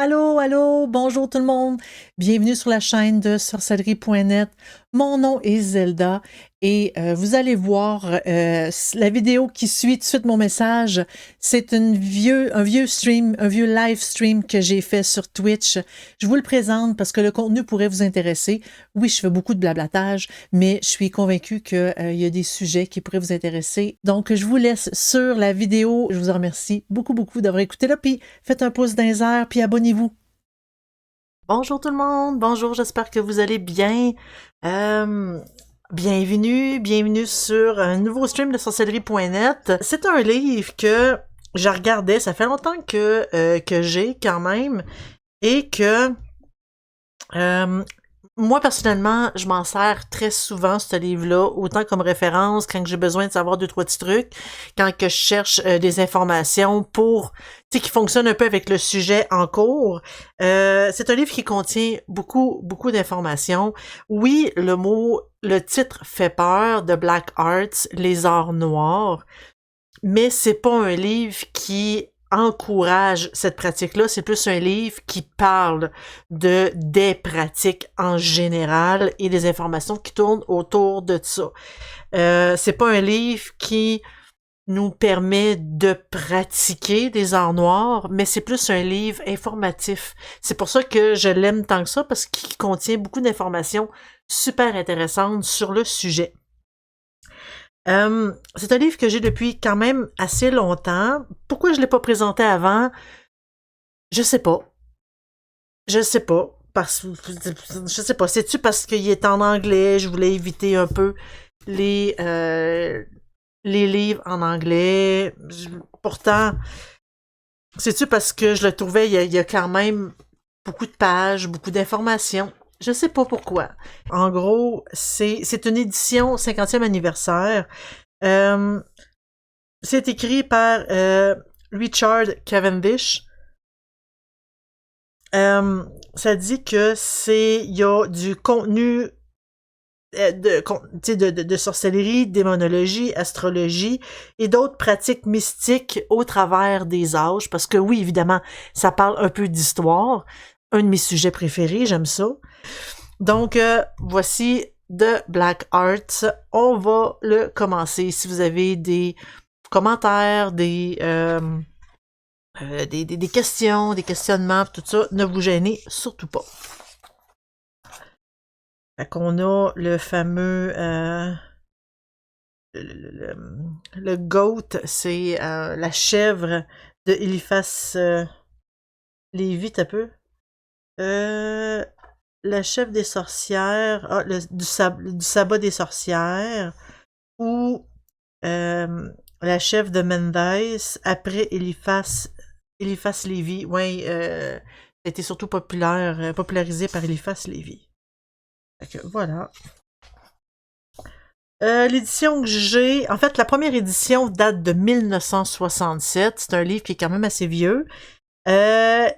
Allô, allô, bonjour tout le monde. Bienvenue sur la chaîne de sorcellerie.net. Mon nom est Zelda et vous allez voir la vidéo qui suit tout de suite mon message. C'est un vieux stream, un vieux live stream que j'ai fait sur Twitch. Je vous le présente parce que le contenu pourrait vous intéresser. Oui, je fais beaucoup de blablatage, mais je suis convaincue qu'il y a des sujets qui pourraient vous intéresser. Donc, je vous laisse sur la vidéo. Je vous en remercie beaucoup, beaucoup d'avoir écouté là. Puis, faites un pouce dans les airs, puis abonnez-vous. Bonjour tout le monde, bonjour, j'espère que vous allez bien. Euh, bienvenue sur un nouveau stream de sorcellerie.net. C'est un livre que je regardais, ça fait longtemps que j'ai quand même, et que euh, moi personnellement, je m'en sers très souvent, ce livre-là, autant comme référence quand j'ai besoin de savoir deux, trois petits trucs, quand que je cherche des informations pour, tu sais, qui fonctionnent un peu avec le sujet en cours. C'est un livre qui contient beaucoup d'informations. Oui, le titre fait peur, de Black Arts, les arts noirs, mais c'est pas un livre qui encourage cette pratique-là, c'est plus un livre qui parle des pratiques en général et des informations qui tournent autour de ça. C'est pas un livre qui nous permet de pratiquer des arts noirs, mais c'est plus un livre informatif. C'est pour ça que je l'aime tant que ça, parce qu'il contient beaucoup d'informations super intéressantes sur le sujet. C'est un livre que j'ai depuis quand même assez longtemps. Pourquoi je l'ai pas présenté avant? Je sais pas. Je sais pas. Je sais pas. C'est-tu parce qu'il est en anglais? Je voulais éviter un peu les, euh, les livres en anglais. Pourtant, c'est-tu parce que je le trouvais, il y a quand même beaucoup de pages, beaucoup d'informations. Je sais pas pourquoi. En gros, c'est une édition 50e anniversaire. Euh, C'est écrit par Richard Cavendish. Ça dit que il y a du contenu de sorcellerie, démonologie, astrologie et d'autres pratiques mystiques au travers des âges. Parce que oui, évidemment, ça parle un peu d'histoire. Un de mes sujets préférés, j'aime ça. Donc, voici The Black Arts. On va le commencer. Si vous avez des commentaires, des questions, des questionnements, tout ça, ne vous gênez surtout pas. Fait qu'on a le fameux le goat, c'est la chèvre de Eliphas Lévi, un peu. Euh, la chèvre des sorcières, du sabbat des sorcières, ou la chèvre de Mendes après Eliphas Lévi. Ouais, ça a été surtout popularisé par Eliphas Lévi. Fait que, voilà. L'édition que j'ai, en fait, la première édition date de 1967. C'est un livre qui est quand même assez vieux.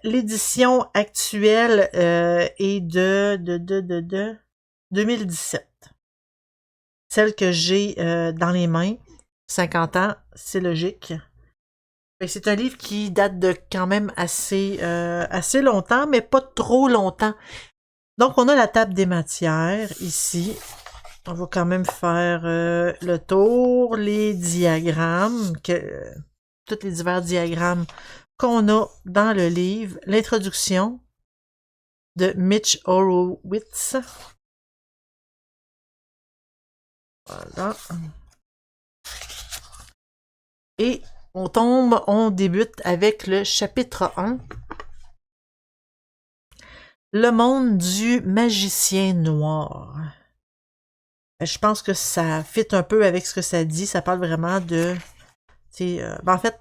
L'édition actuelle est de 2017. Celle que j'ai dans les mains, 50 ans, c'est logique. C'est un livre qui date de quand même assez longtemps, mais pas trop longtemps. Donc, on a la table des matières ici. On va quand même faire le tour, les diagrammes, tous les divers diagrammes qu'on a dans le livre. L'introduction de Mitch Horowitz. Voilà. Et on débute avec le chapitre 1. Le monde du magicien noir. Je pense que ça fit un peu avec ce que ça dit. Ça parle vraiment de... en fait,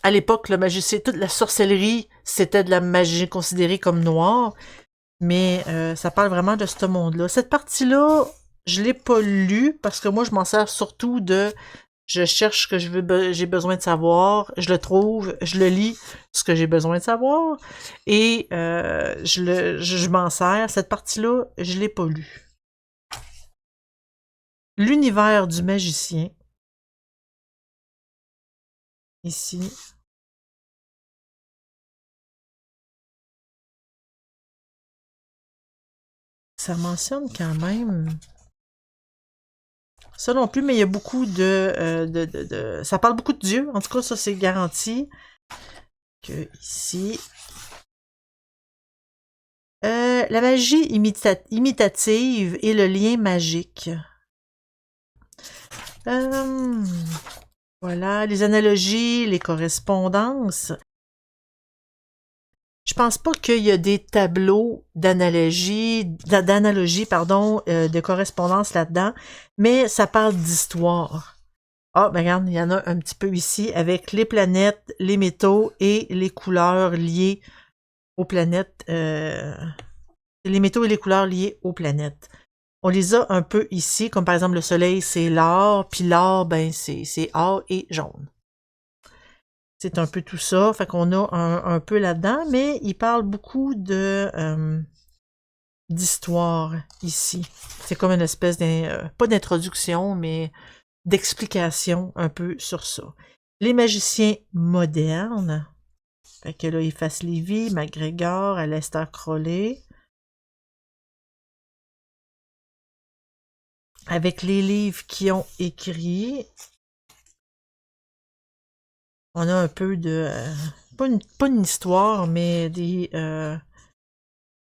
à l'époque, le magicien, toute la sorcellerie, c'était de la magie considérée comme noire. Mais ça parle vraiment de ce monde-là. Cette partie-là, je l'ai pas lue parce que moi, je m'en sers surtout de... Je cherche ce que j'ai besoin de savoir, je le trouve, je le lis, ce que j'ai besoin de savoir, et je m'en sers. Cette partie-là, je l'ai pas lue. L'univers du magicien. Ici. ça mentionne quand même... Ça non plus, mais il y a beaucoup de... Ça parle beaucoup de Dieu. En tout cas, ça, c'est garanti. Que ici... la magie imitative et le lien magique. Voilà, les analogies, les correspondances. Je pense pas qu'il y a des tableaux d'analogie, pardon, de correspondance là-dedans, mais ça parle d'histoire. Ah, ben regarde, il y en a un petit peu ici avec les planètes, les métaux et les couleurs liées aux planètes. Les métaux et les couleurs liées aux planètes. On les a un peu ici, comme par exemple le soleil, c'est l'or, puis l'or, ben c'est or et jaune. C'est un peu tout ça, fait qu'on a un peu là-dedans, mais il parle beaucoup de d'histoire ici. C'est comme une espèce pas d'introduction, mais d'explication un peu sur ça. Les magiciens modernes, fait que là, il fasse Lévy, MacGregor, Aleister Crowley. Avec les livres qu'ils ont écrits, on a un peu de... pas une histoire, mais des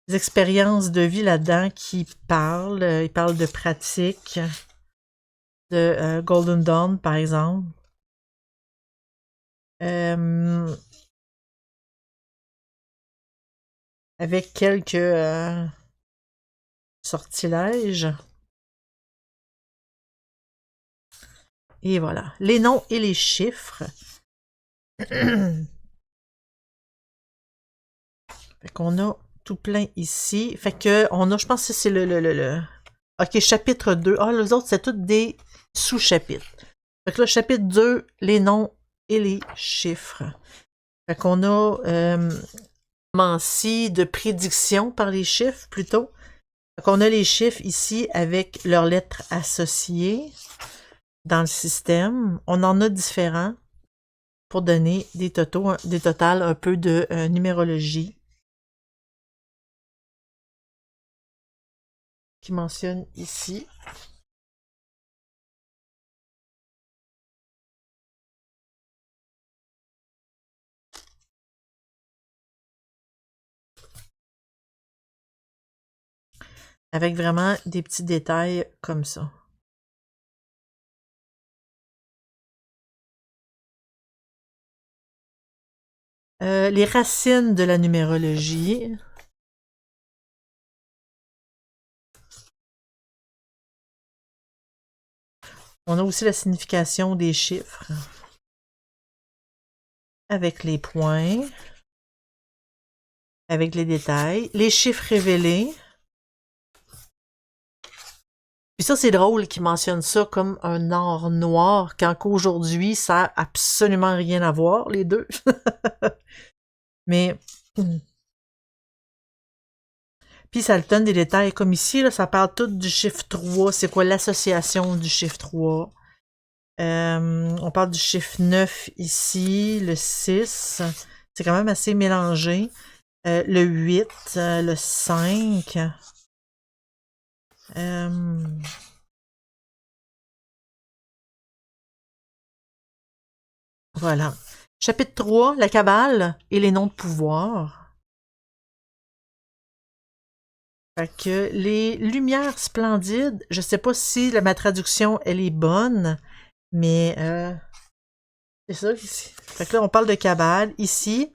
expériences de vie là-dedans qui parlent. Ils parlent de pratiques, de Golden Dawn, par exemple. Avec quelques sortilèges. Et voilà. Les noms et les chiffres. Fait qu'on a tout plein ici. Fait que on a, je pense que c'est le... OK, chapitre 2. Ah, les autres, c'est tous des sous-chapitres. Fait que là, chapitre 2, les noms et les chiffres. Fait qu'on a ici de prédiction par les chiffres, plutôt. Fait qu'on a les chiffres ici avec leurs lettres associées dans le système. On en a différents pour donner des totals un peu de numérologie. Qui mentionne ici. Avec vraiment des petits détails comme ça. Les racines de la numérologie. On a aussi la signification des chiffres. Avec les points. Avec les détails. Les chiffres révélés. Puis ça, c'est drôle qu'ils mentionnent ça comme un or noir, quand qu'aujourd'hui, ça n'a absolument rien à voir, les deux. Mais... Puis ça le donne des détails. Comme ici, là, ça parle tout du chiffre 3. C'est quoi l'association du chiffre 3? On parle du chiffre 9 ici, le 6. C'est quand même assez mélangé. Le 8, le 5. Voilà. Chapitre 3, la cabale et les noms de pouvoir. Fait que les lumières splendides, je sais pas si ma traduction, elle est bonne, mais c'est ça ici. Fait que là, on parle de cabale. Ici,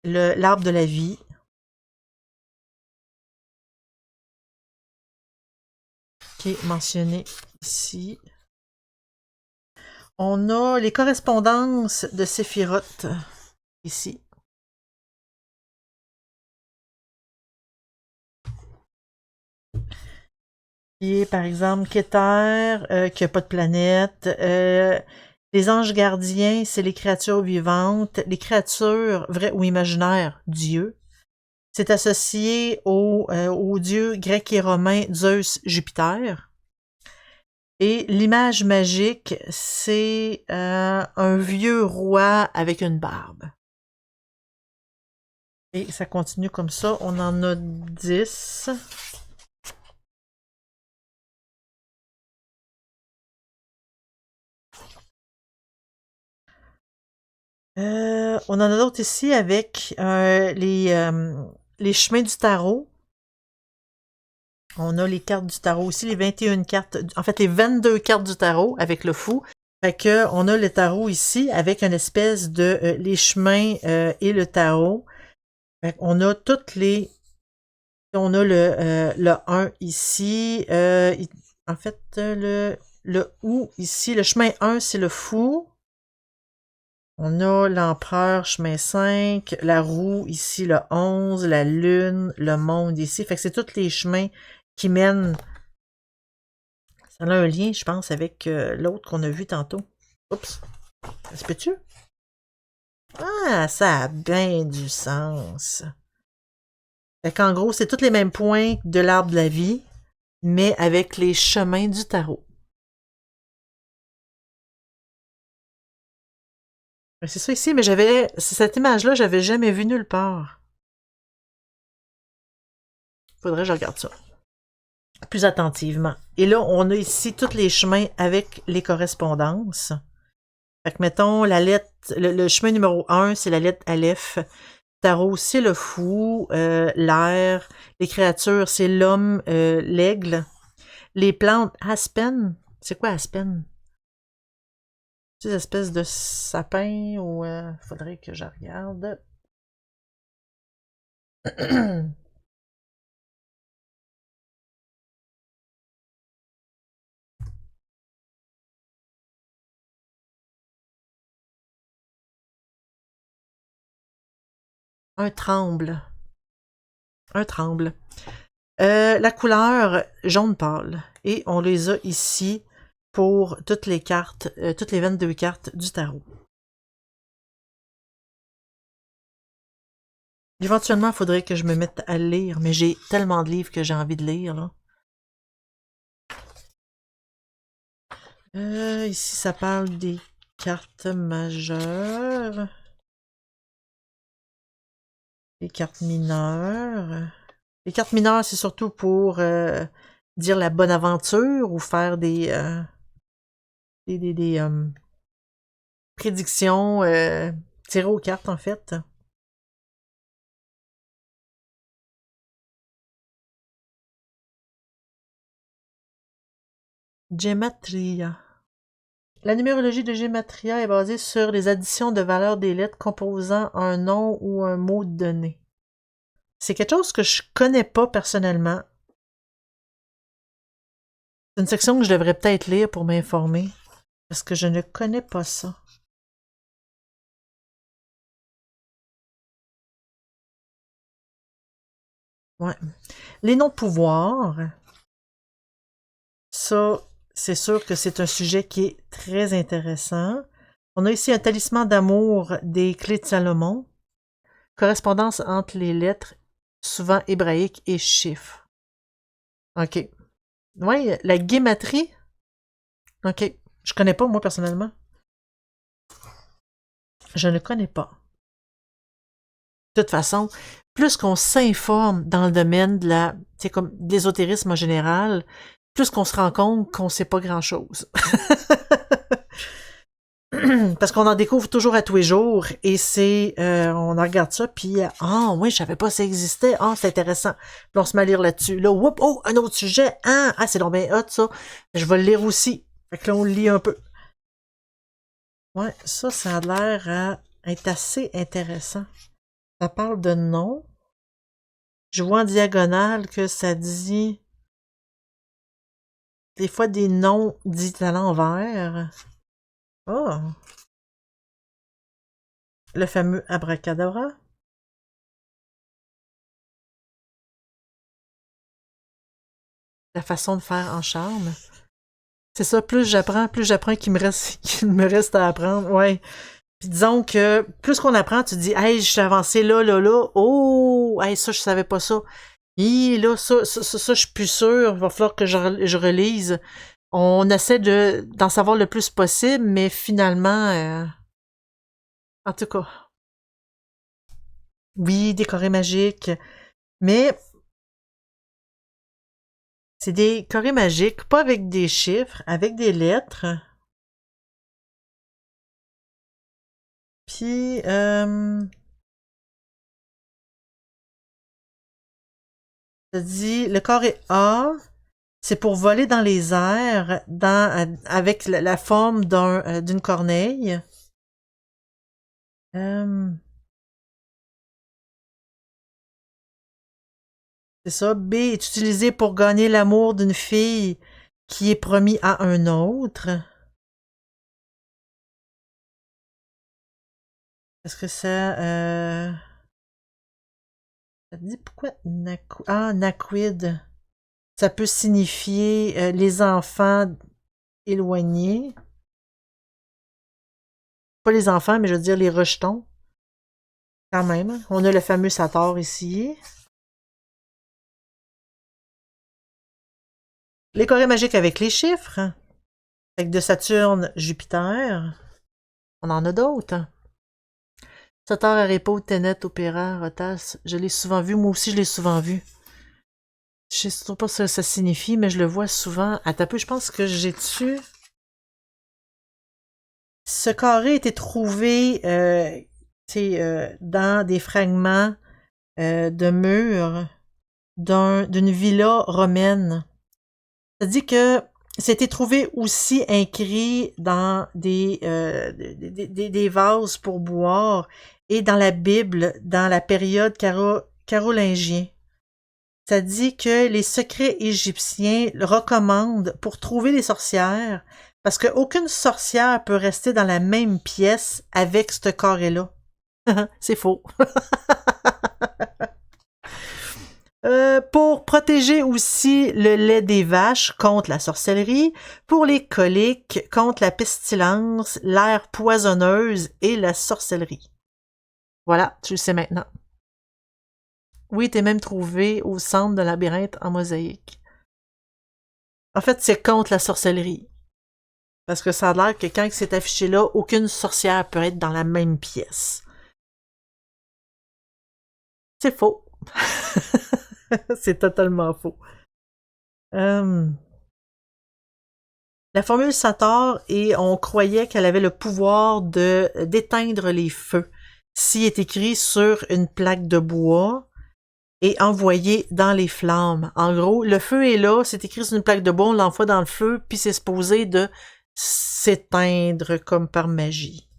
l'arbre de la vie. Qui est mentionné ici. On a les correspondances de Séphiroth ici. Qui est par exemple Keter, qui n'a pas de planète. Les anges gardiens, c'est les créatures vivantes. Les créatures vraies ou imaginaires, Dieu. C'est associé aux dieux grecs et romains Zeus, Jupiter. Et l'image magique, c'est un vieux roi avec une barbe. Et ça continue comme ça. On en a 10. On en a d'autres ici avec les chemins du tarot. On a les cartes du tarot aussi, les 21 cartes, en fait les 22 cartes du tarot avec le fou. Fait que on a le tarot ici avec une espèce de les chemins et le tarot. Fait qu'on a toutes les... On a le 1 ici. En fait, le ou ici. Le chemin 1, c'est le fou. On a l'empereur, chemin 5. La roue ici, le 11. La lune, le monde ici. Fait que c'est tous les chemins qui mènent... Ça a un lien, je pense, avec l'autre qu'on a vu tantôt. Oups. Ça se peut-tu? Ah, ça a bien du sens. Fait qu'en gros, c'est tous les mêmes points de l'arbre de la vie, mais avec les chemins du tarot. C'est ça ici, mais cette image-là, j'avais jamais vu nulle part. Faudrait que je regarde ça plus attentivement. Et là, on a ici tous les chemins avec les correspondances. Fait que mettons, la lettre, le chemin numéro 1, c'est la lettre Aleph. Tarot, c'est le fou, l'air. Les créatures, c'est l'homme, l'aigle. Les plantes, aspen. C'est quoi aspen? Ces espèces de sapins ou... faudrait que je regarde. Un tremble. Un tremble. La couleur jaune pâle. Et on les a ici pour toutes les cartes, toutes les 22 cartes du tarot. Éventuellement, il faudrait que je me mette à lire, mais j'ai tellement de livres que j'ai envie de lire, là. Ici, ça parle des cartes majeures. Les cartes mineures. Les cartes mineures, c'est surtout pour dire la bonne aventure ou faire des prédictions tirées aux cartes, en fait. Gematria. La numérologie de Gematria est basée sur les additions de valeurs des lettres composant un nom ou un mot donné. C'est quelque chose que je connais pas personnellement. C'est une section que je devrais peut-être lire pour m'informer, parce que je ne connais pas ça. Ouais. Les noms de pouvoir, ça, c'est sûr que c'est un sujet qui est très intéressant. On a ici un talisman d'amour des clés de Salomon. Correspondance entre les lettres, souvent hébraïques et chiffres. OK. Oui, la guématrie. OK. Je connais pas, moi, personnellement. Je ne connais pas. De toute façon, plus qu'on s'informe dans le domaine de comme de l'ésotérisme en général, plus qu'on se rend compte qu'on sait pas grand-chose. Parce qu'on en découvre toujours à tous les jours et on en regarde ça puis oui, je savais pas ça existait, c'est intéressant. Puis on se met à lire là-dessus. Là, whoop, oh, un autre sujet, c'est donc bien hot ça. Je vais le lire aussi. Fait que là, on le lit un peu. Ouais, ça a l'air à être assez intéressant. Ça parle de noms. Je vois en diagonale que ça dit des fois des noms dits à l'envers. Oh! Le fameux abracadabra. La façon de faire en charme. C'est ça, plus j'apprends qu'il me reste à apprendre. Ouais. Puis disons que plus qu'on apprend, tu te dis, hey, je suis avancé là. Oh, hey, ça, je savais pas ça. Et là, ça, je suis plus sûre. Il va falloir que je relise. On essaie d'en savoir le plus possible, mais finalement, en tout cas, oui, des carrés magiques, mais c'est des carrés magiques, pas avec des chiffres, avec des lettres. ici. Ça dit, le carré A, c'est pour voler dans les airs avec la forme d'une corneille. C'est ça. B est utilisé pour gagner l'amour d'une fille qui est promis à un autre. Est-ce que ça dit pourquoi naquid? Ça peut signifier les enfants éloignés. Pas les enfants, mais je veux dire les rejetons. Quand même. On a le fameux Sator ici. Les carrés magiques avec les chiffres. Avec de Saturne, Jupiter. On en a d'autres. Sator, Arepo, Tenet, Opéra, Rotas. Je l'ai souvent vu. Moi aussi, je l'ai souvent vu. Je sais pas ce que ça signifie, mais je le vois souvent. Attends un peu, je pense que j'ai dessus. Ce carré a été trouvé dans des fragments de murs d'une villa romaine. Ça dit que c'était trouvé aussi inscrit dans des vases pour boire et dans la Bible, dans la période carolingienne. Ça dit que les secrets égyptiens le recommandent pour trouver les sorcières parce qu'aucune sorcière peut rester dans la même pièce avec ce carré-là. C'est faux. Pour protéger aussi le lait des vaches contre la sorcellerie, pour les coliques, contre la pestilence, l'air poisonneuse et la sorcellerie. Voilà, tu le sais maintenant. Oui, t'es même trouvé au centre d'un labyrinthe en mosaïque. En fait, c'est contre la sorcellerie. Parce que ça a l'air que quand c'est affiché là, aucune sorcière peut être dans la même pièce. C'est faux. C'est totalement faux. La formule Sator, et on croyait qu'elle avait le pouvoir d'éteindre les feux. Si est écrit sur une plaque de bois et envoyé dans les flammes. En gros, le feu est là, c'est écrit sur une plaque de bois, on l'envoie dans le feu, puis c'est supposé de s'éteindre comme par magie.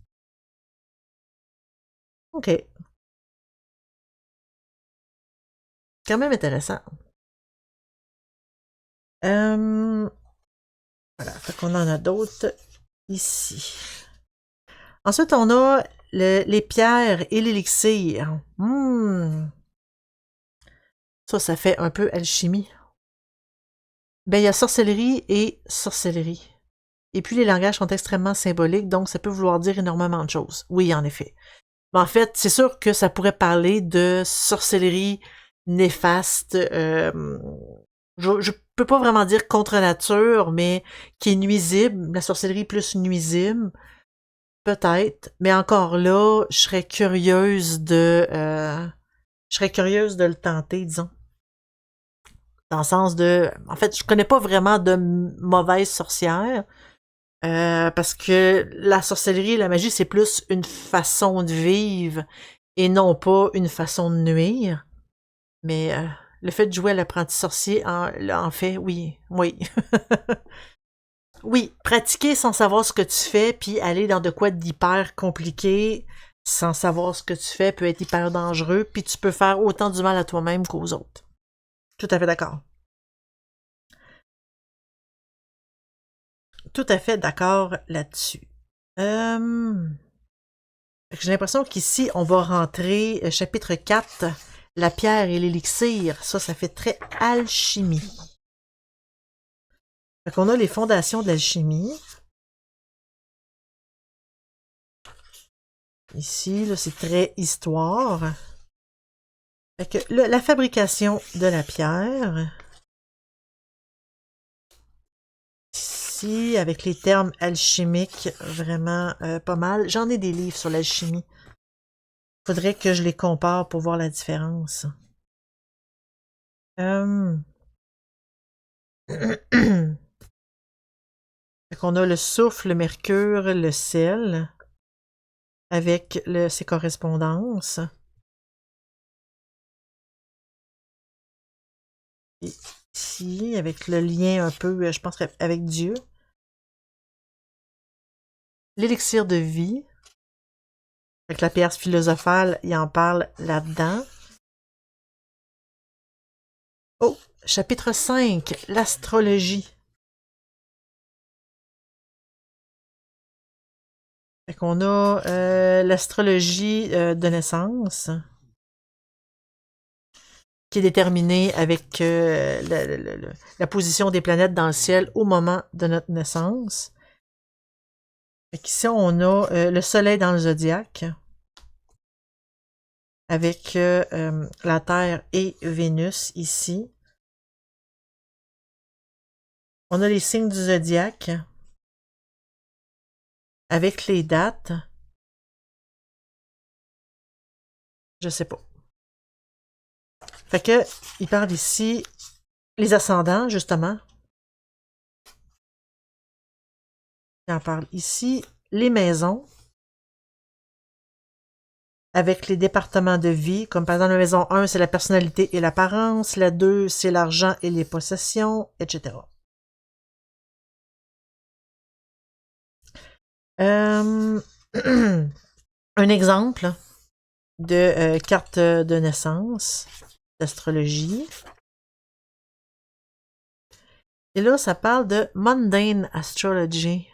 OK. Quand même intéressant. Voilà, fait qu'on en a d'autres ici. Ensuite, on a les pierres et l'élixir. Ça fait un peu alchimie. Ben, il y a sorcellerie et sorcellerie. Et puis, les langages sont extrêmement symboliques, donc ça peut vouloir dire énormément de choses. Oui, en effet. Mais en fait, c'est sûr que ça pourrait parler de sorcellerie néfaste, je peux pas vraiment dire contre nature, mais qui est nuisible, la sorcellerie plus nuisible, peut-être, mais encore là, je serais curieuse de le tenter, disons. Dans le sens de, en fait, je connais pas vraiment de mauvaises sorcières, parce que la sorcellerie et la magie, c'est plus une façon de vivre et non pas une façon de nuire. Mais le fait de jouer à l'apprenti sorcier en fait, oui. Oui, pratiquer sans savoir ce que tu fais, puis aller dans de quoi d'hyper compliqué sans savoir ce que tu fais peut être hyper dangereux, puis tu peux faire autant du mal à toi-même qu'aux autres. Tout à fait d'accord. Tout à fait d'accord là-dessus. J'ai l'impression qu'ici, on va rentrer chapitre 4, la pierre et l'élixir. Ça fait très alchimie. Fait qu'on a les fondations de l'alchimie. Ici, là, c'est très histoire. Fait que la fabrication de la pierre. Ici, avec les termes alchimiques, vraiment pas mal. J'en ai des livres sur l'alchimie. Faudrait que je les compare pour voir la différence. Fait qu'on a le soufre, le mercure, le sel. avec ses correspondances. Et ici, avec le lien un peu, je pense, avec Dieu. L'élixir de vie. Avec la pierre philosophale, il en parle là-dedans. Oh, chapitre 5, l'astrologie. Fait qu'on a l'astrologie de naissance, qui est déterminée avec la position des planètes dans le ciel au moment de notre naissance. Fait qu'ici, on a le soleil dans le zodiaque, avec la Terre et Vénus ici. On a les signes du zodiaque, avec les dates. Je sais pas. Fait que, il parle ici, les ascendants, justement. Il en parle ici, les maisons, avec les départements de vie, comme par exemple la maison 1, c'est la personnalité et l'apparence, la 2, c'est l'argent et les possessions, etc. Un exemple de carte de naissance, d'astrologie. Et là, ça parle de Mundane Astrology.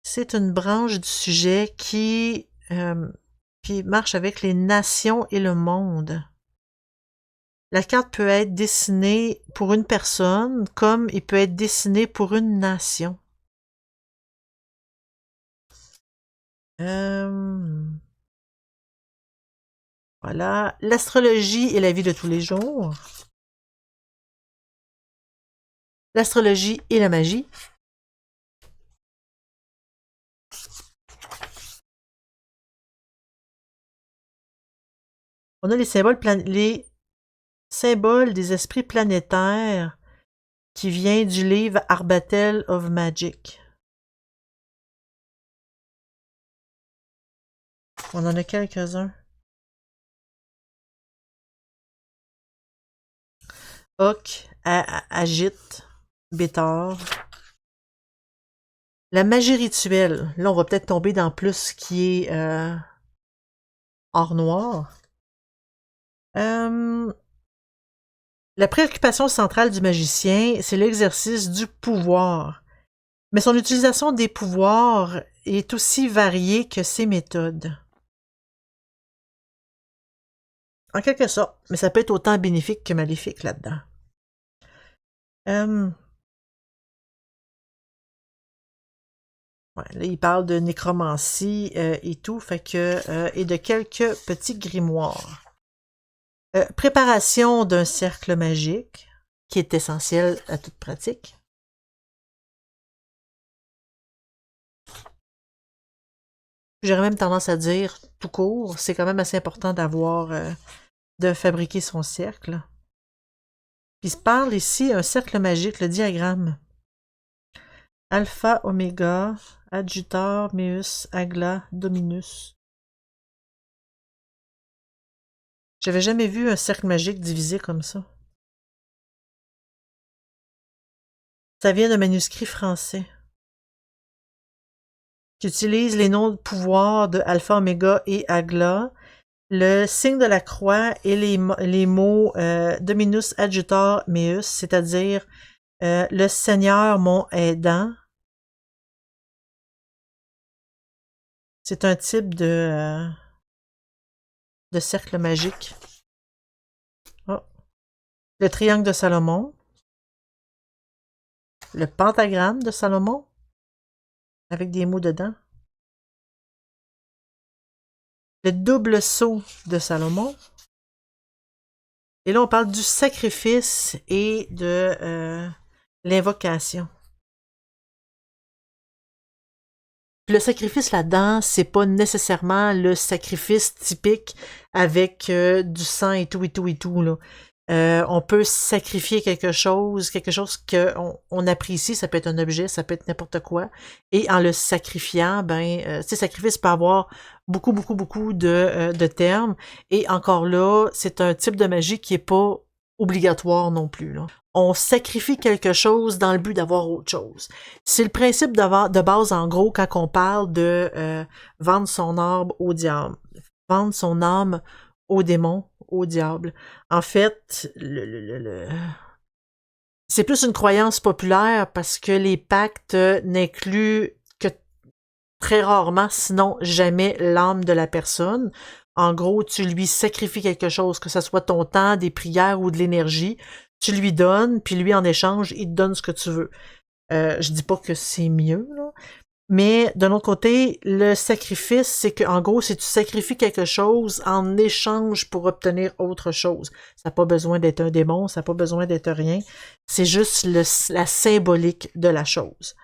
C'est une branche du sujet qui marche avec les nations et le monde. La carte peut être dessinée pour une personne, comme il peut être dessiné pour une nation. Voilà, l'astrologie et la vie de tous les jours. L'astrologie et la magie. On a les symboles des esprits planétaires qui vient du livre Arbatel of Magic. On en a quelques-uns. Hoc, Agite, Bétar. La magie rituelle. Là, on va peut-être tomber dans plus ce qui est or noir. La préoccupation centrale du magicien, c'est l'exercice du pouvoir. Mais son utilisation des pouvoirs est aussi variée que ses méthodes. En quelque sorte, mais ça peut être autant bénéfique que maléfique là-dedans. Ouais, là, il parle de nécromancie et tout, fait que et de quelques petits grimoires. Préparation d'un cercle magique, qui est essentiel à toute pratique. J'aurais même tendance à dire, tout court, c'est quand même assez important d'avoir, de fabriquer son cercle. Puis il se parle ici, un cercle magique, le diagramme. Alpha, Oméga, Adjutor, Meus, Agla, Dominus. J'avais jamais vu un cercle magique divisé comme ça. Ça vient d'un manuscrit français qui utilise les noms de pouvoir de Alpha, Oméga et Agla, le signe de la croix et les mots Dominus, Adjutor, Meus, c'est-à-dire le Seigneur mon aidant. C'est un type de cercle magique. Oh. Le triangle de Salomon. Le pentagramme de Salomon. Avec des mots dedans. Le double sceau de Salomon. Et là, on parle du sacrifice et de l'invocation. Le sacrifice là-dedans, c'est pas nécessairement le sacrifice typique avec du sang et tout, là. On peut sacrifier quelque chose qu'on apprécie, ça peut être un objet, ça peut être n'importe quoi, et en le sacrifiant, tu sais, sacrifice peut avoir beaucoup, beaucoup, beaucoup de termes, et encore là, c'est un type de magie qui est pas obligatoire non plus, là. On sacrifie quelque chose dans le but d'avoir autre chose. C'est le principe de base, en gros, quand on parle de vendre son âme au diable, vendre son âme au démon, au diable. En fait, c'est plus une croyance populaire parce que les pactes n'incluent que très rarement, sinon jamais, l'âme de la personne. En gros, tu lui sacrifies quelque chose, que ce soit ton temps, des prières ou de l'énergie. Tu lui donnes, puis lui, en échange, il te donne ce que tu veux. Je dis pas que c'est mieux, là. Mais d'un autre côté, le sacrifice, c'est que, en gros, si tu sacrifies quelque chose en échange pour obtenir autre chose. Ça n'a pas besoin d'être un démon, ça n'a pas besoin d'être rien. C'est juste la symbolique de la chose.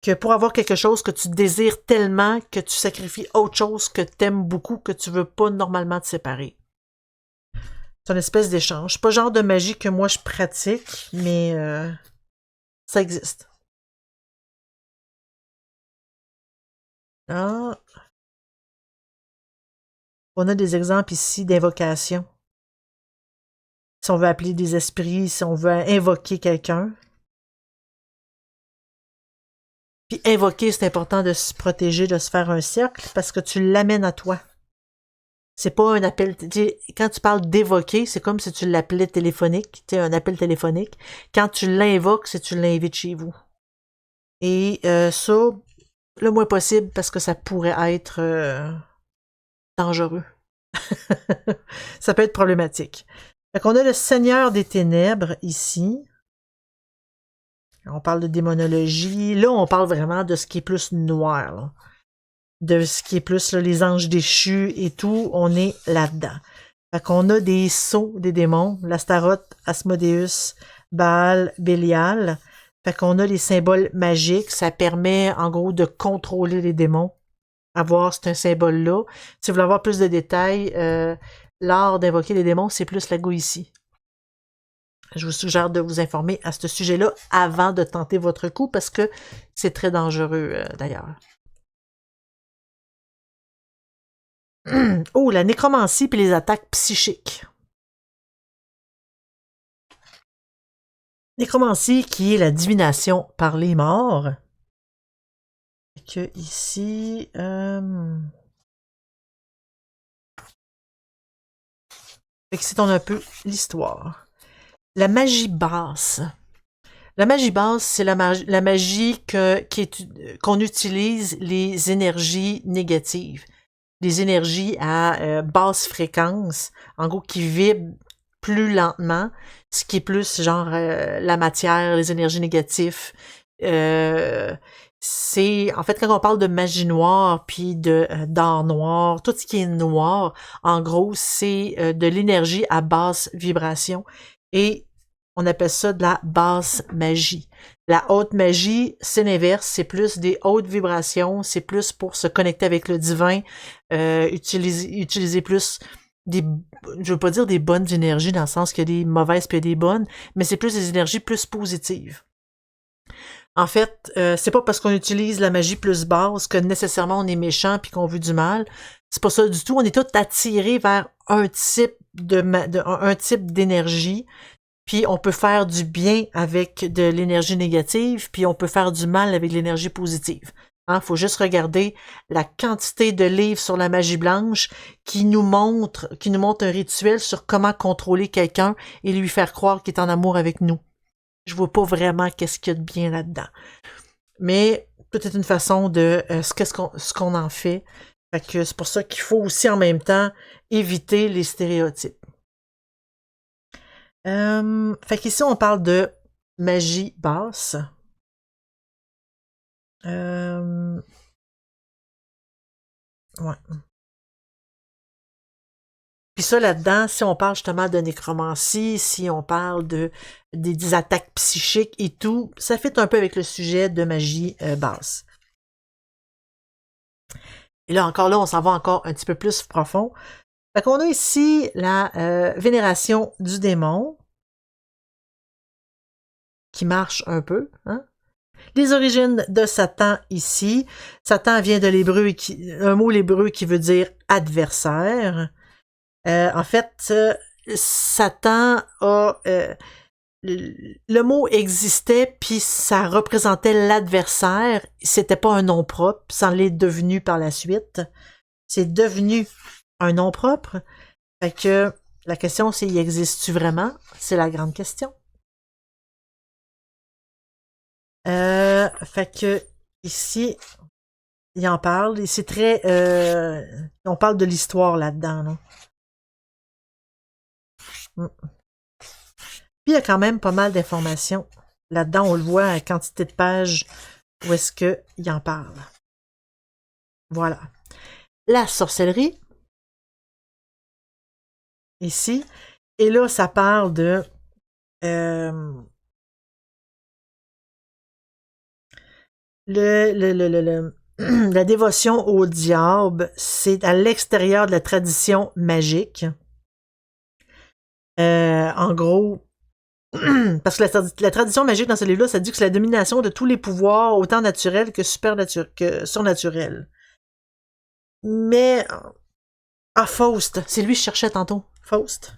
Que pour avoir quelque chose que tu désires tellement que tu sacrifies autre chose que tu aimes beaucoup, que tu veux pas normalement te séparer. C'est une espèce d'échange. C'est pas le genre de magie que moi je pratique, mais ça existe. Ah, on a des exemples ici d'invocation. Si on veut appeler des esprits, si on veut invoquer quelqu'un. Puis invoquer, c'est important de se protéger, de se faire un cercle, parce que tu l'amènes à toi. C'est pas un appel... Quand tu parles d'évoquer, c'est comme si tu l'appelais téléphonique, tu sais, un appel téléphonique. Quand tu l'invoques, c'est tu l'invites chez vous. Et ça, le moins possible, parce que ça pourrait être dangereux. Ça peut être problématique. Fait qu'on a le Seigneur des Ténèbres ici. On parle de démonologie. Là, on parle vraiment de ce qui est plus noir. Là. De ce qui est plus là, les anges déchus et tout. On est là-dedans. Fait qu'on a des sceaux des démons. l'Astaroth, Asmodeus, Baal, Bélial. Fait qu'on a les symboles magiques. Ça permet, en gros, de contrôler les démons. Avoir un symbole-là. Si vous voulez avoir plus de détails, l'art d'invoquer les démons, c'est plus la go ici. Je vous suggère de vous informer à ce sujet-là avant de tenter votre coup parce que c'est très dangereux d'ailleurs. Oh, la nécromancie puis les attaques psychiques. Nécromancie qui est la divination par les morts. Et que ici... Excitons un peu l'histoire. La magie basse. La magie basse, c'est la magie qu'on utilise les énergies négatives. Les énergies à basse fréquence, en gros qui vibrent plus lentement, ce qui est plus genre la matière, les énergies négatives. C'est en fait quand on parle de magie noire puis d'art noir, tout ce qui est noir, en gros, c'est de l'énergie à basse vibration et on appelle ça de la basse magie. La haute magie, c'est l'inverse, c'est plus des hautes vibrations, c'est plus pour se connecter avec le divin, utiliser plus je veux pas dire des bonnes énergies dans le sens qu'il y a des mauvaises puis des bonnes, mais c'est plus des énergies plus positives. En fait, c'est pas parce qu'on utilise la magie plus basse que nécessairement on est méchant puis qu'on veut du mal. C'est pas ça du tout. On est tous attirés vers un type un type d'énergie. Puis on peut faire du bien avec de l'énergie négative, puis on peut faire du mal avec l'énergie positive. Faut juste regarder la quantité de livres sur la magie blanche qui nous montre un rituel sur comment contrôler quelqu'un et lui faire croire qu'il est en amour avec nous. Je vois pas vraiment qu'est-ce qu'il y a de bien là-dedans. Mais peut-être une façon de ce qu'on en fait. Fait que c'est pour ça qu'il faut aussi en même temps éviter les stéréotypes. Fait qu'ici, on parle de magie basse. Ouais. Puis ça, là-dedans, si on parle justement de nécromancie, si on parle des attaques psychiques et tout, ça fit un peu avec le sujet de magie basse. Et là, encore là, on s'en va encore un petit peu plus profond. Fait qu'on a ici la vénération du démon, qui marche un peu, hein? Les origines de Satan ici. Satan vient de l'hébreu, un mot l'hébreu qui veut dire adversaire. En fait, Satan a... le mot existait, puis ça représentait l'adversaire. C'était pas un nom propre, ça l'est devenu par la suite. C'est devenu un nom propre. Fait que la question, c'est, y existe-tu vraiment? C'est la grande question. Fait que ici, il en parle, et c'est très... on parle de l'histoire là-dedans, là. Puis il y a quand même pas mal d'informations. Là-dedans, on le voit à quantité de pages où est-ce qu'il en parle. Voilà. La sorcellerie. Ici. Et là, ça parle de... la dévotion au diable, c'est à l'extérieur de la tradition magique. En gros, parce que la tradition magique dans ce livre-là, ça dit que c'est la domination de tous les pouvoirs, autant naturels que surnaturels. Mais, Faust, c'est lui que je cherchais tantôt. Faust.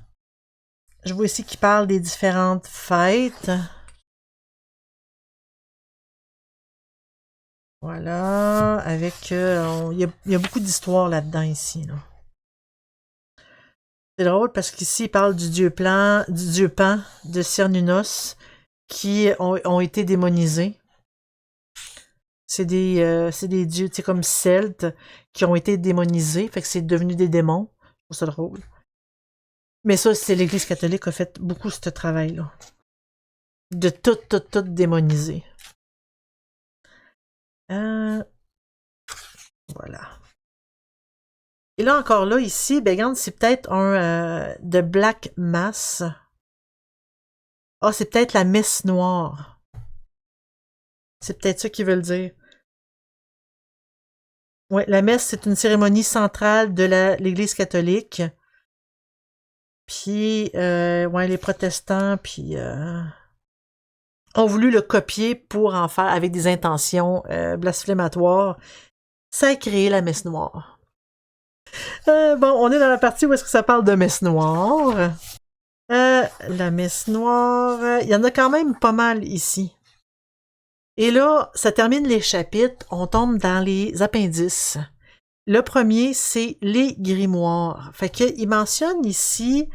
Je vois ici qu'il parle des différentes fêtes. Voilà, avec... il y a beaucoup d'histoires là-dedans, ici. Là. C'est drôle parce qu'ici, il parle du dieu Pan de Cernunnos, qui ont été démonisés. C'est des dieux, tu sais, comme celtes, qui ont été démonisés, fait que c'est devenu des démons. Je trouve ça drôle. Mais ça, c'est l'Église catholique qui a fait beaucoup ce travail-là. De tout démoniser. Voilà. Et là, encore là, ici, ben regarde, c'est peut-être un de Black Mass. Ah, c'est peut-être la messe noire. C'est peut-être ça qu'ils veulent dire. Oui, la messe, c'est une cérémonie centrale de l'Église catholique. Puis, ouais, les protestants, puis... ont voulu le copier pour en faire avec des intentions blasphématoires. Ça a créé la messe noire. Bon, on est dans la partie où est-ce que ça parle de messe noire. La messe noire, il y en a quand même pas mal ici. Et là, ça termine les chapitres, on tombe dans les appendices. Le premier, c'est les grimoires. Fait que il mentionne ici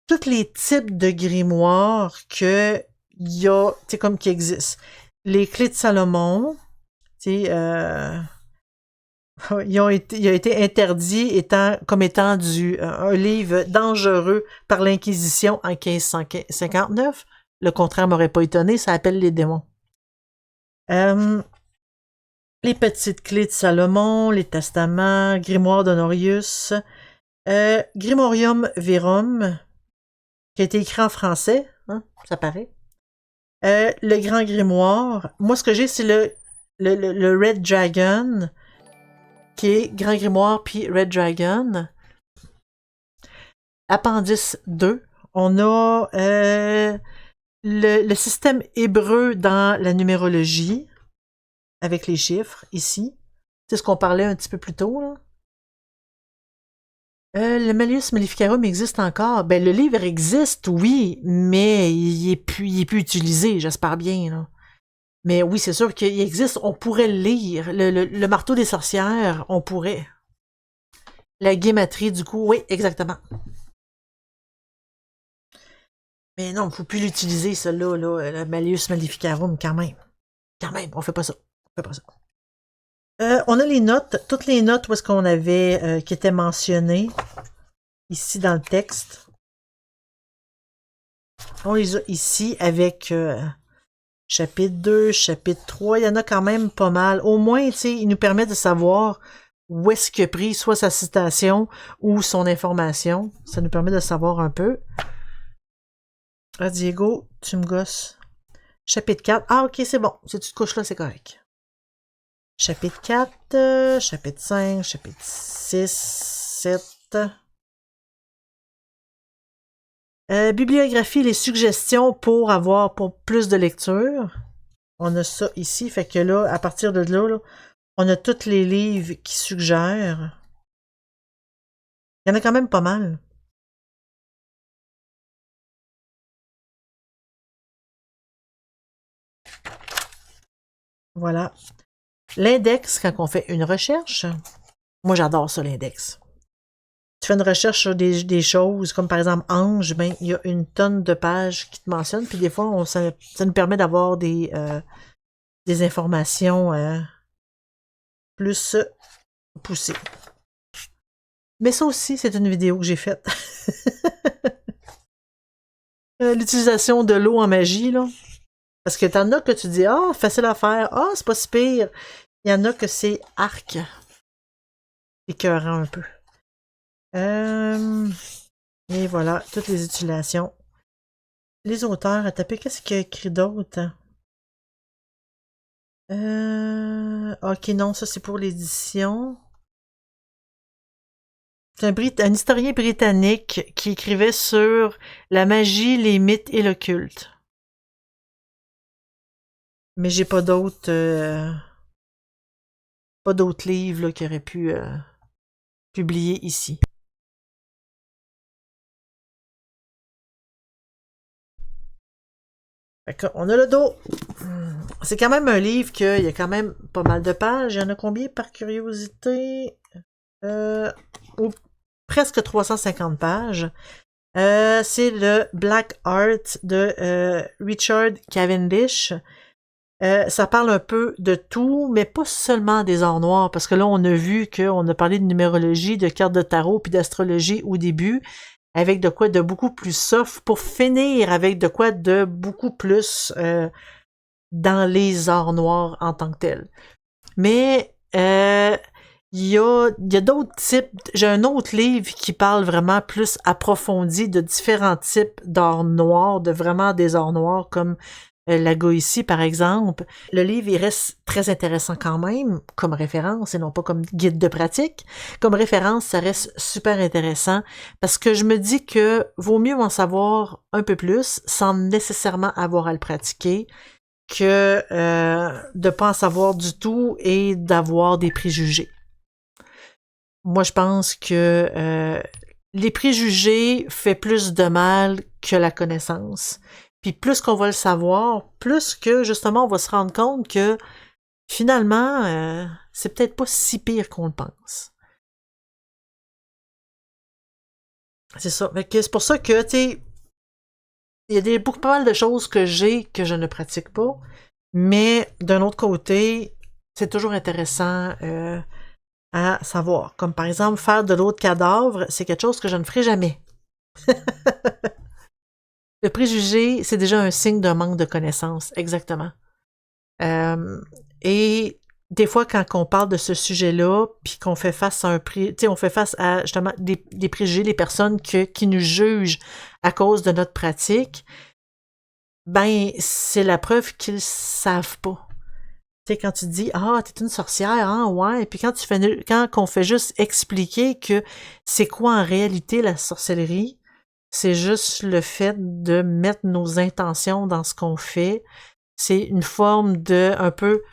tous les types de grimoires que il y a, tu sais, comme qui existent. Les clés de Salomon, tu sais, il a été interdit comme étant un livre dangereux par l'Inquisition en 1559. Le contraire m'aurait pas étonné, ça appelle les démons. Les petites clés de Salomon, les testaments, grimoire d'Honorius, Grimorium Verum, qui a été écrit en français, hein, ça paraît. Le grand grimoire. Moi, ce que j'ai, c'est le Red Dragon, qui est Grand Grimoire puis Red Dragon. Appendice 2. On a le système hébreu dans la numérologie, avec les chiffres, ici. C'est ce qu'on parlait un petit peu plus tôt, là. Le Malleus Maleficarum existe encore. Ben, le livre existe, oui, mais il est plus utilisé, j'espère bien, là. Mais oui, c'est sûr qu'il existe, on pourrait le lire. Le marteau des sorcières, on pourrait. La guématrie, du coup, oui, exactement. Mais non, il ne faut plus l'utiliser, celui-là, là, le Malleus Maleficarum, quand même. Quand même, on fait pas ça. On fait pas ça. On a les notes, toutes les notes où est-ce qu'on avait, qui étaient mentionnées, ici dans le texte. On les a ici avec chapitre 2, chapitre 3, il y en a quand même pas mal. Au moins, tu sais, il nous permet de savoir où est-ce qu'il a pris soit sa citation ou son information. Ça nous permet de savoir un peu. Ah, Diego, tu me gosses. Chapitre 4. Ah, ok, c'est bon. Si tu te couches là, c'est correct. Chapitre 4, chapitre 5, chapitre 6, 7. Bibliographie, les suggestions pour plus de lecture. On a ça ici, fait que là, à partir de là, on a tous les livres qui suggèrent. Il y en a quand même pas mal. Voilà. L'index, quand on fait une recherche, moi j'adore ça, l'index. Tu fais une recherche sur des choses, comme par exemple Ange, ben il y a une tonne de pages qui te mentionnent, puis des fois, ça nous permet d'avoir des informations plus poussées. Mais ça aussi, c'est une vidéo que j'ai faite. L'utilisation de l'eau en magie, là. Parce que t'en as que tu dis, ah, facile à faire, ah, c'est pas si pire. Il y en a que c'est arc. Écœurant un peu. Et voilà, toutes les utilisations. Les auteurs à taper, qu'est-ce qu'il y a écrit d'autre? Ok, non, ça c'est pour l'édition. C'est un historien britannique qui écrivait sur la magie, les mythes et le culte. Mais j'ai pas d'autres livres là, qui auraient pu publier ici. On a le dos. C'est quand même un livre qu'il y a quand même pas mal de pages. Il y en a combien par curiosité? Presque 350 pages. C'est le Black Art de Richard Cavendish. Ça parle un peu de tout, mais pas seulement des arts noirs, parce que là, on a vu qu'on a parlé de numérologie, de cartes de tarot, puis d'astrologie au début, avec de quoi de beaucoup plus soft, pour finir avec de quoi de beaucoup plus dans les arts noirs en tant que tel. Mais il y a d'autres types. J'ai un autre livre qui parle vraiment plus approfondi de différents types d'arts noirs, de vraiment des arts noirs comme la Goétie, par exemple. Le livre, il reste très intéressant quand même, comme référence, et non pas comme guide de pratique. Comme référence, ça reste super intéressant, parce que je me dis que vaut mieux en savoir un peu plus, sans nécessairement avoir à le pratiquer, que de pas en savoir du tout et d'avoir des préjugés. Moi, je pense que les préjugés fait plus de mal que la connaissance. Puis plus qu'on va le savoir, plus que justement on va se rendre compte que finalement, c'est peut-être pas si pire qu'on le pense. C'est ça. C'est pour ça que, tu sais, il y a beaucoup pas mal de choses que j'ai que je ne pratique pas, mais d'un autre côté, c'est toujours intéressant à savoir. Comme par exemple, faire de l'eau de cadavre, c'est quelque chose que je ne ferai jamais. Le préjugé, c'est déjà un signe d'un manque de connaissances, exactement. Et des fois, quand on parle de ce sujet-là, puis qu'on fait face à on fait face à justement des préjugés, les personnes qui nous jugent à cause de notre pratique, ben c'est la preuve qu'ils savent pas. Tu sais, quand tu dis ah t'es une sorcière, ah ouais, et puis quand on fait juste expliquer que c'est quoi en réalité la sorcellerie, c'est juste le fait de mettre nos intentions dans ce qu'on fait. C'est une forme de un peu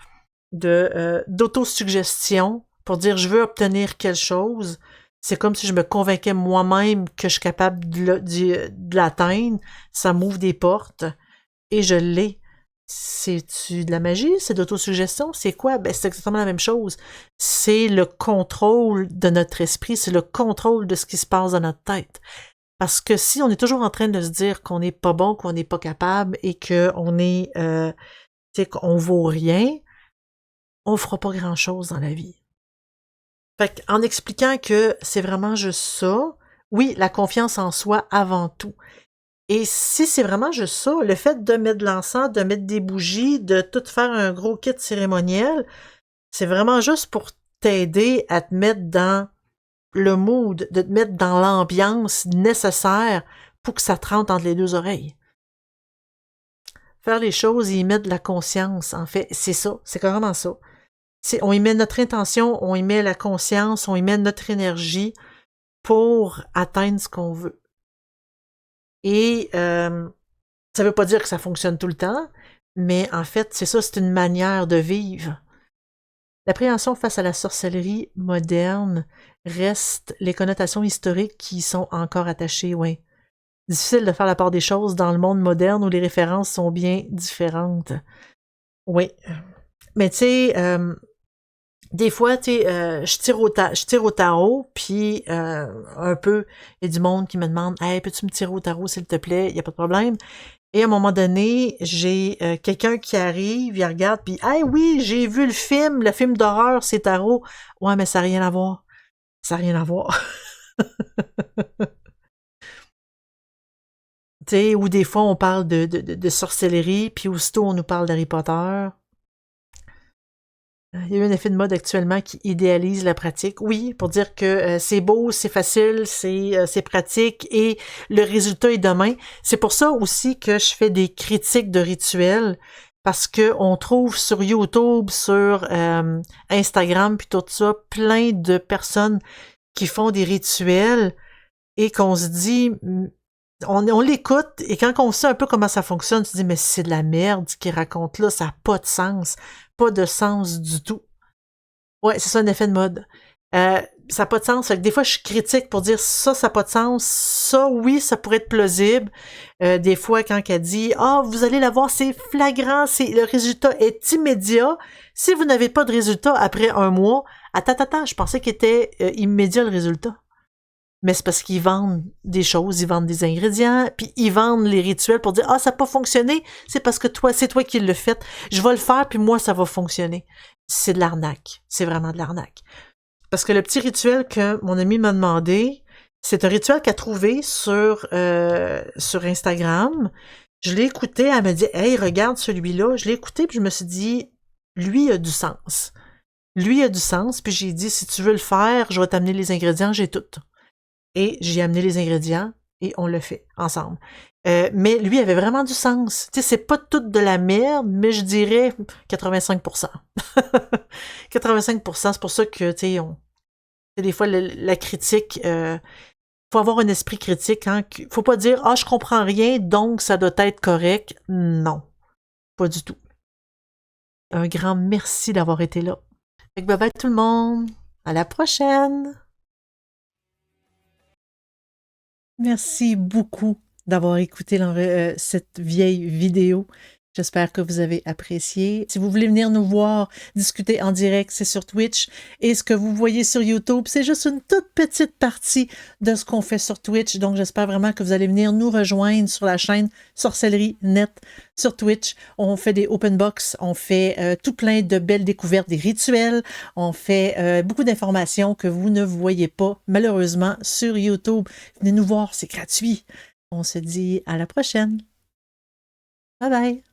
d'autosuggestion pour dire je veux obtenir quelque chose. C'est comme si je me convainquais moi-même que je suis capable de l'atteindre. Ça m'ouvre des portes et je l'ai. C'est-tu de la magie? C'est de l'autosuggestion? C'est quoi? Ben, c'est exactement la même chose. C'est le contrôle de notre esprit, c'est le contrôle de ce qui se passe dans notre tête. Parce que si on est toujours en train de se dire qu'on n'est pas bon, qu'on n'est pas capable et qu'on est, qu'on vaut rien, on fera pas grand-chose dans la vie. Fait qu'en expliquant que c'est vraiment juste ça, oui, la confiance en soi avant tout. Et si c'est vraiment juste ça, le fait de mettre de l'encens, de mettre des bougies, de tout faire un gros kit cérémoniel, c'est vraiment juste pour t'aider à te mettre dans le mood, de te mettre dans l'ambiance nécessaire pour que ça te rentre entre les deux oreilles. Faire les choses et y mettre de la conscience, en fait, c'est ça, c'est carrément ça. On y met notre intention, on y met la conscience, on y met notre énergie pour atteindre ce qu'on veut. Et ça veut pas dire que ça fonctionne tout le temps, mais en fait, c'est ça, c'est une manière de vivre. L'appréhension face à la sorcellerie moderne reste les connotations historiques qui y sont encore attachées, oui. Difficile de faire la part des choses dans le monde moderne où les références sont bien différentes. Oui. Mais tu sais, des fois, tu sais, je tire au tarot, puis un peu, il y a du monde qui me demande « Hey, peux-tu me tirer au tarot, s'il te plaît? » Il n'y a pas de problème. Et à un moment donné, j'ai quelqu'un qui arrive, il regarde, puis « Hey, oui, j'ai vu le film d'horreur, c'est tarot. » Ouais, mais ça n'a rien à voir. Ça n'a rien à voir. Tu sais, ou des fois, on parle de sorcellerie, puis aussitôt, on nous parle d'Harry Potter. Il y a eu un effet de mode actuellement qui idéalise la pratique. Oui, pour dire que c'est beau, c'est facile, c'est pratique et le résultat est demain. C'est pour ça aussi que je fais des critiques de rituels parce que on trouve sur YouTube, sur Instagram puis tout ça, plein de personnes qui font des rituels et qu'on se dit on l'écoute et quand on sait un peu comment ça fonctionne, tu te dis mais c'est de la merde ce qu'il raconte là, ça n'a pas de sens. Pas de sens du tout. Ouais, c'est ça un effet de mode. Ça n'a pas de sens. Fait que des fois, je suis critique pour dire ça n'a pas de sens. Ça, oui, ça pourrait être plausible. Des fois, quand elle dit ah, vous allez la voir, c'est flagrant, le résultat est immédiat. Si vous n'avez pas de résultat après un mois, attends, je pensais qu'il était immédiat le résultat. Mais c'est parce qu'ils vendent des choses, ils vendent des ingrédients, puis ils vendent les rituels pour dire « Ah, ça n'a pas fonctionné, c'est parce que c'est toi qui l'as fait. Je vais le faire, puis moi, ça va fonctionner. » C'est de l'arnaque. C'est vraiment de l'arnaque. Parce que le petit rituel que mon ami m'a demandé, c'est un rituel qu'elle a trouvé sur Instagram. Je l'ai écouté, elle m'a dit « Hey, regarde celui-là. » Je l'ai écouté, puis je me suis dit « Lui a du sens. Lui a du sens. » Puis j'ai dit « Si tu veux le faire, je vais t'amener les ingrédients, j'ai tout. » Et j'ai amené les ingrédients et on le fait ensemble. Mais lui avait vraiment du sens. Tu sais, c'est pas tout de la merde, mais je dirais 85%. 85%, c'est pour ça que, tu sais, des fois, la critique, faut avoir un esprit critique. Hein, faut pas dire « Ah, je comprends rien, donc ça doit être correct. » Non, pas du tout. Un grand merci d'avoir été là. Fait que bye bye tout le monde. À la prochaine. Merci beaucoup d'avoir écouté cette vieille vidéo. J'espère que vous avez apprécié. Si vous voulez venir nous voir discuter en direct, c'est sur Twitch. Et ce que vous voyez sur YouTube, c'est juste une toute petite partie de ce qu'on fait sur Twitch. Donc, j'espère vraiment que vous allez venir nous rejoindre sur la chaîne Sorcellerie Net sur Twitch. On fait des open box, on fait tout plein de belles découvertes, des rituels. On fait beaucoup d'informations que vous ne voyez pas, malheureusement, sur YouTube. Venez nous voir, c'est gratuit. On se dit à la prochaine. Bye bye!